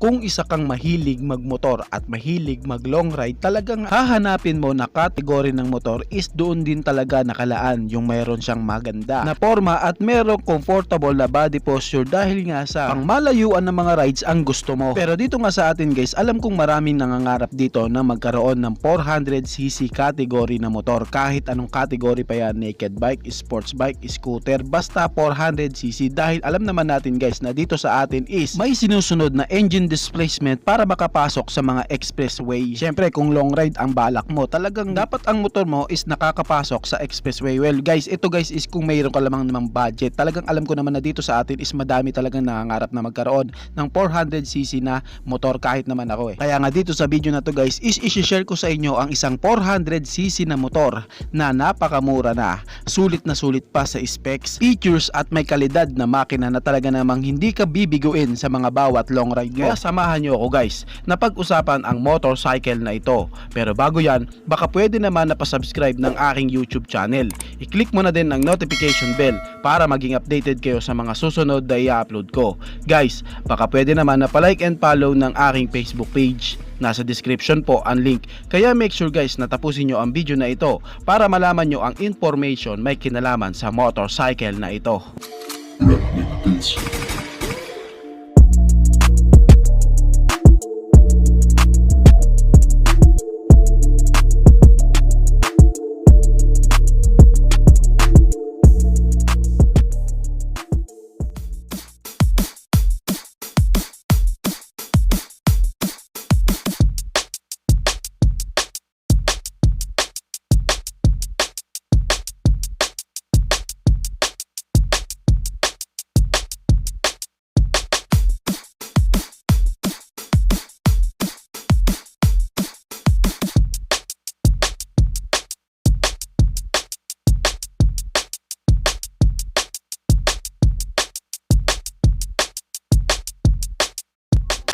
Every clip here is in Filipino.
kung isa kang mahilig magmotor at mahilig mag long ride, talagang hahanapin mo na kategory ng motor is doon din talaga nakalaan yung mayroon siyang maganda na forma at merong comfortable na body posture dahil nga sa pangmalayuan ng mga rides ang gusto mo. Pero dito nga sa atin guys, alam kong maraming nangangarap dito na magkaroon ng 400cc category na motor, kahit anong category pa yan, naked bike, sports bike, scooter, basta 400cc, dahil alam naman natin guys na dito sa atin is may sinusunod na engine displacement para makapasok sa mga expressway. Syempre kung long ride ang balak mo, talagang dapat ang motor mo is nakakapasok sa expressway. Well guys, ito guys is kung mayroon ka lamang namang budget. Talagang alam ko naman na dito sa atin is madami talagang nangangarap na magkaroon ng 400cc na motor, kahit naman ako Kaya nga dito sa video na to guys is i-share ko sa inyo ang isang 400cc na motor na napakamura na, sulit pa sa specs, features at may kalidad na makina na talaga namang hindi ka bibiguin sa mga bawat long ride mo. Kaya samahan nyo ako guys na pag-usapan ang motorcycle na ito. Pero bago yan, baka pwede naman na pa-subscribe ng aking YouTube channel. I-click mo na din ang notification bell para maging updated kayo sa mga susunod na i-upload ko. Guys, baka pwede naman na pa-like and follow ng aking Facebook page. Nasa description po ang link. Kaya make sure guys na tapusin nyo ang video na ito para malaman nyo ang information may kinalaman sa motorcycle na ito.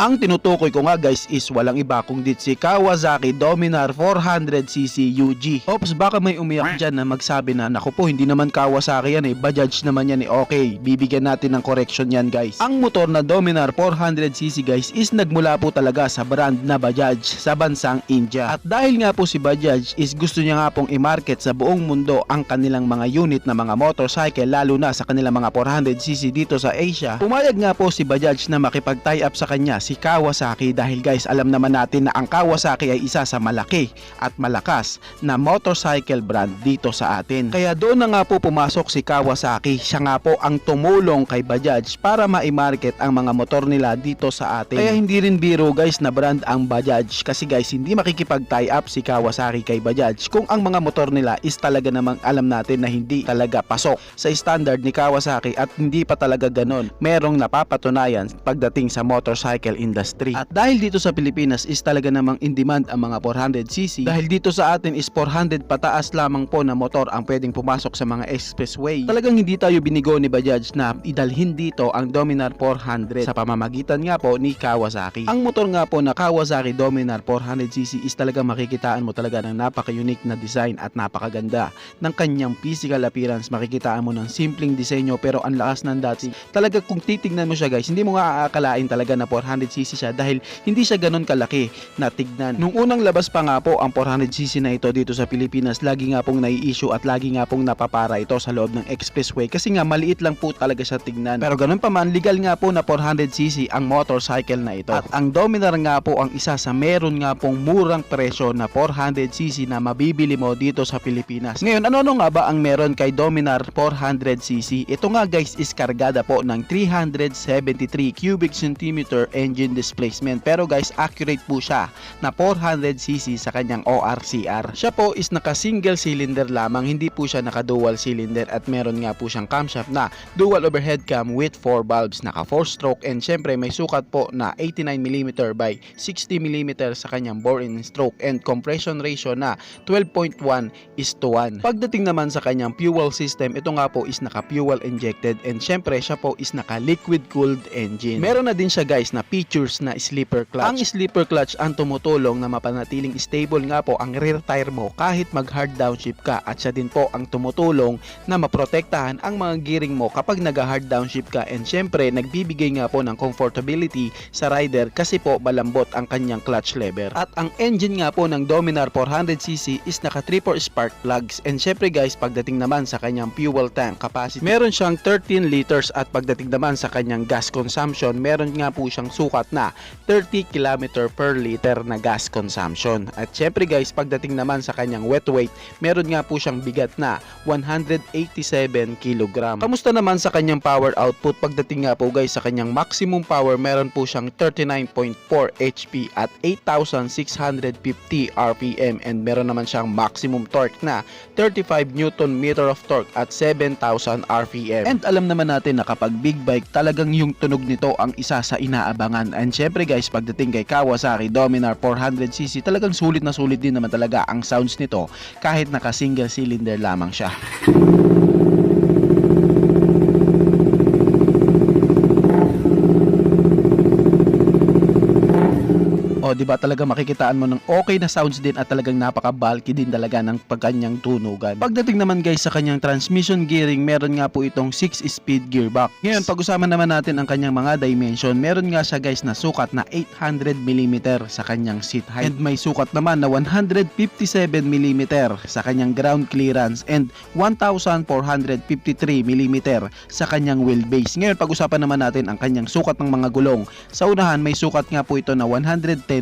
Ang tinutukoy ko nga guys is walang iba kundi si Kawasaki Dominar 400cc UG. Ops, baka may umiyak dyan na magsabi na naku po, hindi naman Kawasaki yan Bajaj naman yan Okay, bibigyan natin ng correction yan guys. Ang motor na Dominar 400cc guys is nagmula po talaga sa brand na Bajaj sa bansang India. At dahil nga po si Bajaj is gusto niya nga pong i-market sa buong mundo ang kanilang mga unit na mga motorcycle, lalo na sa kanilang mga 400cc dito sa Asia, pumayag nga po si Bajaj na makipag-tie up sa kanya si Kawasaki dahil guys alam naman natin na ang Kawasaki ay isa sa malaki at malakas na motorcycle brand dito sa atin. Kaya doon na nga po pumasok si Kawasaki. Siya nga po ang tumulong kay Bajaj para ma-market ang mga motor nila dito sa atin. Kaya hindi rin biro guys na brand ang Bajaj, kasi guys hindi makikipag-tie up si Kawasaki kay Bajaj kung ang mga motor nila is talaga namang alam natin na hindi talaga pasok sa standard ni Kawasaki at hindi pa talaga ganon merong napapatunayan pagdating sa motorcycle industry. At dahil dito sa Pilipinas is talaga namang in demand ang mga 400cc, dahil dito sa atin is 400 pataas lamang po na motor ang pwedeng pumasok sa mga expressway. Talagang hindi tayo binigo ni Bajaj na idalhin dito ang Dominar 400 sa pamamagitan nga po ni Kawasaki. Ang motor nga po na Kawasaki Dominar 400cc is talaga makikitaan mo talaga ng napaka-unique na design at napakaganda ng kanyang physical appearance. Makikitaan mo ng simpleng disenyo pero ang lakas ng dati. Talaga kung titignan mo siya guys, hindi mo nga aakalain talaga na 400cc siya dahil hindi siya ganun kalaki na tignan. Nung unang labas pa nga po ang 400cc na ito dito sa Pilipinas, lagi nga pong nai-issue at lagi nga pong napapara ito sa loob ng expressway kasi nga maliit lang po talaga siya tignan. Pero ganun pa man, legal nga po na 400cc ang motorcycle na ito. At ang Dominar nga po ang isa sa meron nga pong murang presyo na 400cc na mabibili mo dito sa Pilipinas. Ngayon, ano nga ba ang meron kay Dominar 400cc? Ito nga guys is kargada po ng 373 cubic centimeter engine displacement. Pero guys, accurate po siya na 400cc sa kanyang ORCR. Siya po is naka single cylinder lamang, hindi po siya naka dual cylinder at meron nga po siyang camshaft na dual overhead cam with 4 valves, naka 4 stroke and syempre may sukat po na 89mm by 60mm sa kanyang bore and stroke and compression ratio na 12.1:1. Pagdating naman sa kanyang fuel system, ito nga po is naka fuel injected and syempre siya po is naka liquid cooled engine. Meron na din siya guys na features na sleeper clutch. Ang sleeper clutch ang tumutulong na mapanatiling stable nga po ang rear tire mo kahit mag hard downshift ka, at siya din po ang tumutulong na maprotektahan ang mga gearing mo kapag nag hard downshift ka, and syempre nagbibigay nga po ng comfortability sa rider kasi po malambot ang kanyang clutch lever. At ang engine nga po ng Dominar 400cc is naka 3-port spark plugs, and syempre guys, pagdating naman sa kanyang fuel tank capacity, meron siyang 13 liters, at pagdating naman sa kanyang gas consumption, meron nga po siyang sukat na 30 km per liter na gas consumption. At syempre guys, pagdating naman sa kanyang wet weight, meron nga po siyang bigat na 187 kg. Kamusta naman sa kanyang power output? Pagdating nga po guys sa kanyang maximum power, meron po siyang 39.4 HP at 8,650 RPM, and meron naman siyang maximum torque na 35 Newton meter of torque at 7,000 RPM. And alam naman natin na kapag big bike, talagang yung tunog nito ang isa sa inaabangan. And syempre guys, pagdating kay Kawasaki Dominar 400cc, talagang sulit na sulit din naman talaga ang sounds nito kahit naka single cylinder lamang siya. O, di ba talaga makikitaan mo ng okay na sounds din, at talagang napaka-bulky din talaga ng pagkanyang tunugan. Pagdating naman guys sa kanyang transmission gearing, meron nga po itong 6-speed gearbox. Ngayon, pag-usapan naman natin ang kanyang mga dimension. Meron nga siya guys na sukat na 800mm sa kanyang seat height, and may sukat naman na 157mm sa kanyang ground clearance, and 1453mm sa kanyang wheelbase. Ngayon, pag-usapan naman natin ang kanyang sukat ng mga gulong. Sa unahan, may sukat nga po ito na 110/70/17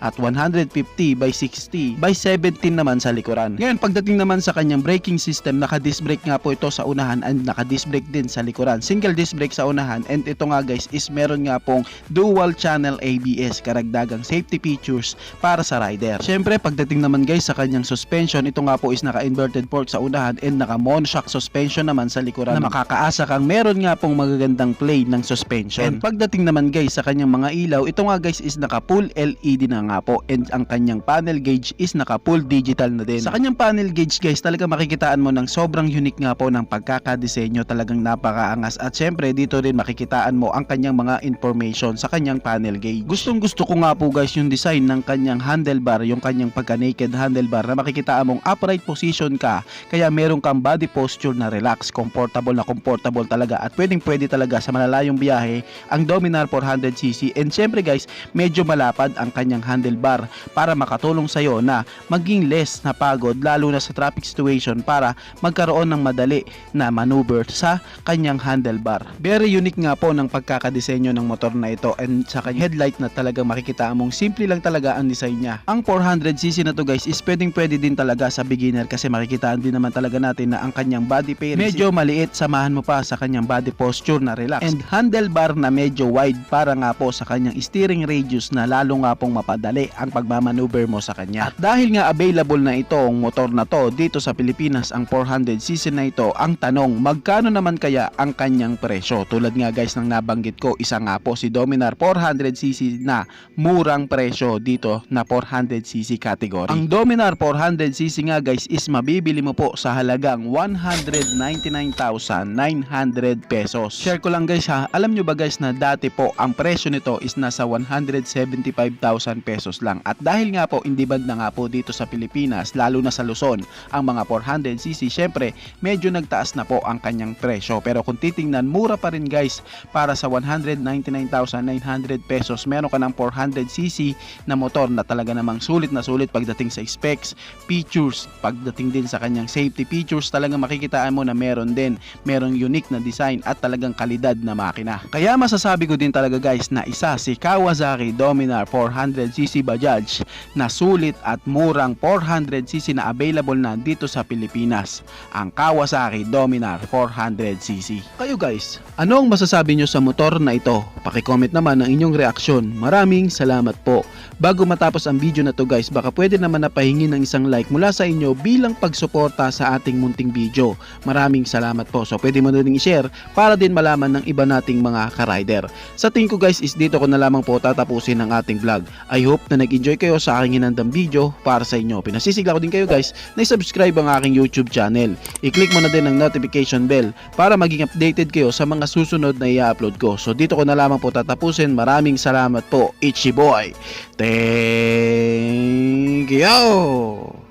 at 150/60/17 naman sa likuran. Ngayon, pagdating naman sa kanyang braking system, naka-disc brake nga po ito sa unahan and naka-disc brake din sa likuran. Single disc brake sa unahan, and ito nga guys is meron nga pong dual channel ABS, karagdagang safety features para sa rider. Syempre, pagdating naman guys sa kanyang suspension, ito nga po is naka-inverted fork sa unahan and naka-monoshock suspension naman sa likuran, na makakaasa kang meron nga pong magagandang play ng suspension. And pagdating naman guys sa kanyang mga ilaw, ito nga guys is naka full LED na nga po, and ang kanyang panel gauge is naka full digital na din. Sa kanyang panel gauge guys, talaga makikitaan mo ng sobrang unique nga po ng pagkakadesenyo, talagang napakaangas, at syempre dito rin makikitaan mo ang kanyang mga information sa kanyang panel gauge. Gustong gusto ko nga po guys yung design ng kanyang handlebar, yung kanyang pagka naked handlebar, na makikitaan mong upright position ka, kaya meron kang body posture na relax, comfortable talaga, at pwede talaga sa malalayong biyahe ang Dominar 400cc. And syempre guys, medyo malapad ang kanyang handlebar para makatulong sa iyo na maging less na pagod, lalo na sa traffic situation, para magkaroon ng madali na maneuver sa kanyang handlebar. Very unique nga po ng pagkakadesenyo ng motor na ito, and sa kanyang headlight na talagang makikita mong simple lang talaga ang design niya. Ang 400cc na to guys is pwede din talaga sa beginner, kasi makikitaan din naman talaga natin na ang kanyang body pairing medyo maliit, samahan mo pa sa kanyang body posture na relax, and handlebar na medyo wide para nga po sa kanyang steering radius na lalo nga pong mapadali ang pagmamaneuver mo sa kanya. At dahil nga available na ito ang motor na to dito sa Pilipinas, ang 400cc na ito, ang tanong, magkano naman kaya ang kanyang presyo? Tulad nga guys ng nabanggit ko, isa nga po si Dominar 400cc na murang presyo dito na 400cc category. Ang Dominar 400cc nga guys is mabibili mo po sa halagang 199,900 pesos. Share ko lang guys ha, alam nyo ba guys na dati po ang presyo nito is nasa 175,000 pesos lang, at dahil nga po hindi banda nga po dito sa Pilipinas, lalo na sa Luzon, ang mga 400cc, syempre medyo nagtaas na po ang kanyang presyo. Pero kung titingnan, mura pa rin guys. Para sa 199,900 pesos, meron ka ng 400cc na motor na talaga namang sulit na sulit pagdating sa specs, features, pagdating din sa kanyang safety features, talagang makikitaan mo na merong unique na design at talagang kalidad na makina. Kaya masasabi ko din talaga guys na isa si Kawasaki Dominar 400cc Bajaj na sulit at murang 400cc na available na dito sa Pilipinas, ang Kawasaki Dominar 400cc. Kayo guys, ano ang masasabi nyo sa motor na ito? Paki-comment naman ang inyong reaksyon. Maraming salamat po. Bago matapos ang video na to guys, baka pwede naman na pahingi ng isang like mula sa inyo bilang pagsuporta sa ating munting video. Maraming salamat po. So pwede mo na rin i-share para din malaman ng iba nating mga ka-rider. Sa tingin ko guys is dito ko na lamang lamang po tatapusin ang ating vlog. I hope na nag-enjoy kayo sa aking hinandang video para sa inyo. Pinasisigla ko din kayo guys na i-subscribe ang aking YouTube channel. I-click mo na din ang notification bell para maging updated kayo sa mga susunod na i-upload ko. So dito ko na lamang po tatapusin. Maraming salamat po, Ichi Boy. Thank you!